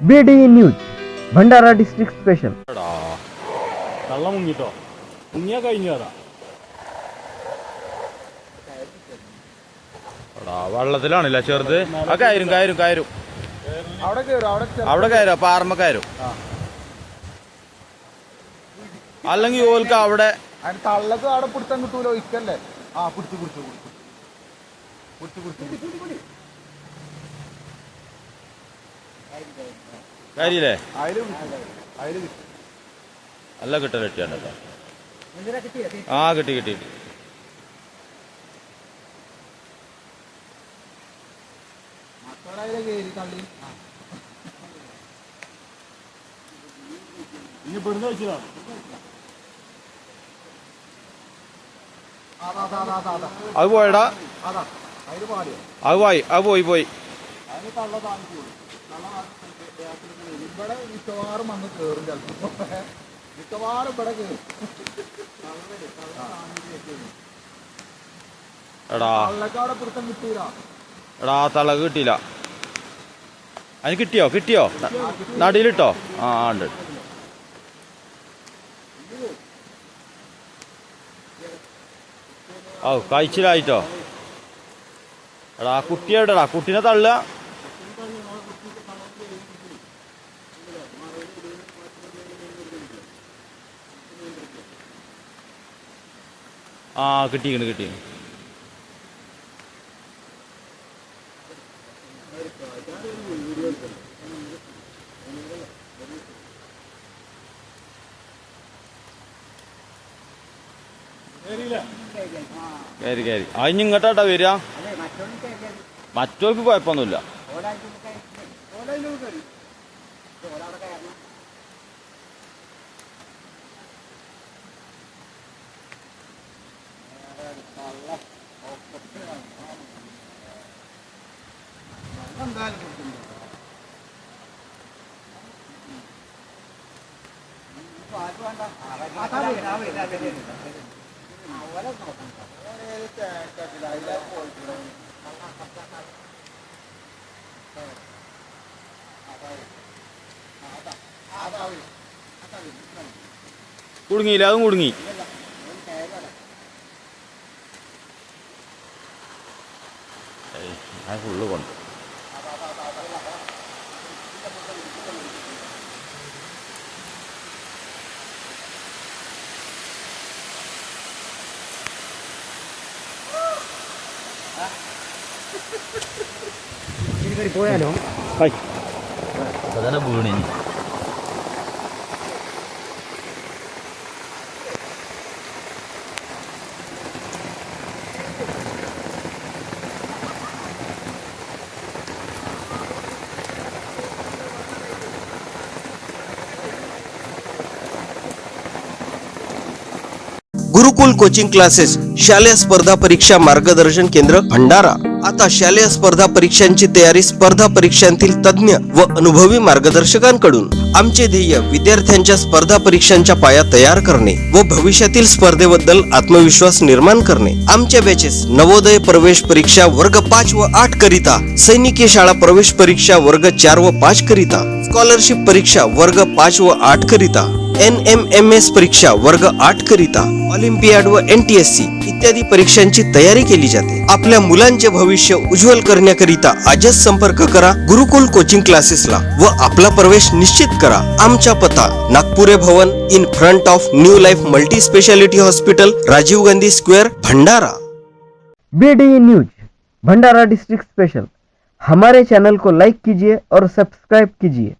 BDE news ഭണ്ഡാര district special. കള്ള മുങ്ങിട്ടോ മുങ്ങിയാ കഴിഞ്ഞാ വെള്ളത്തിലാണില്ല ചെറുത് ആ കയറും കയറും കയറും അവിടെ കയറും പാറമ്മ കയറും. അല്ലെങ്കിൽ ഓൽക്ക് അവിടെ തള്ളക്ക് അവിടെ പിടുത്തം കിട്ടൂലോ ഇക്കല്ലേ. ആ പിടിച്ചു പിടിച്ചു പിടിച്ചു പിടിച്ചു കാര്യല്ലേ അതില് നല്ല കിട്ടൽ കിട്ടിയാണ്ടല്ലോ. ആ കിട്ടി കിട്ടി. ഇനി പെടുന്ന വെച്ചതാ അത് പോയടാ. അത് പോയി അത് പോയി പോയി. ഇവിടെ മിക്കവാറും വന്ന് കേറും ചിലപ്പോ. മിക്കവാറും ഇവിടെ കേറും. എടാ തള്ളക്കവിടെ പിടുത്തം കിട്ടൂല. എടാ തള കിട്ടിയില്ല. അതിന് കിട്ടിയോ കിട്ടിയോ നടിയിലിട്ടോ? ആ ഉണ്ട്. ഓ കഴിച്ചിലായിട്ടോ. എടാ കുട്ടി എവിടെടാ? കുട്ടീനെ തള്ളുക. ആ കിട്ടിക്കണ് കിട്ടിക്കണ്. കയറി കയറി. അതിന് ഇങ്ങോട്ടാട്ടാ വരിക. മറ്റവർക്ക് കുഴപ്പമൊന്നുമില്ല. കുടുങ്ങിയില്ല, അതും കുടുങ്ങി. ഫുള്ള് കൊണ്ട് പോയാലോ അതന്നെ വീണി. गुरुकुल कोचिंग क्लासेस शालेय स्पर्धा परीक्षा मार्गदर्शन केंद्र भंडारा. आता शालेय स्पर्धा परीक्षांची तयारी स्पर्धा परीक्षांतील तज्ञ व अनुभवी मार्गदर्शकांकडून. आमचे ध्येय विद्यार्थ्यांच्या स्पर्धा परीक्षांच्या पाया तयार करणे व भविष्यातील स्पर्धेबद्दल आत्मविश्वास निर्माण करणे. आमच्या बॅचेस नवोदय प्रवेश परीक्षा वर्ग 5 व 8 करिता, सैनिकी शाळा प्रवेश परीक्षा वर्ग 4 व 5 करिता, स्कॉलरशिप परीक्षा वर्ग 5 व 8 करिता, NMMS परीक्षा वर्ग 8 करिता, ऑलिम्पियाड व NTSC इत्यादी परीक्षांची तयारी केली जाते. आपल्या मुलांचे भविष्य उज्ज्वल करण्याकरिता आजच संपर्क करा गुरुकुल कोचिंग क्लासेसला व आपला प्रवेश निश्चित करा. आमचा पत्ता Nagpure Bhavan in front of new life multi speciality hospital, Rajiv Gandhi square, Bhandara. BDE news Bhandara district special. हमारे चैनल को लाइक कीजिए और सब्सक्राइब कीजिए.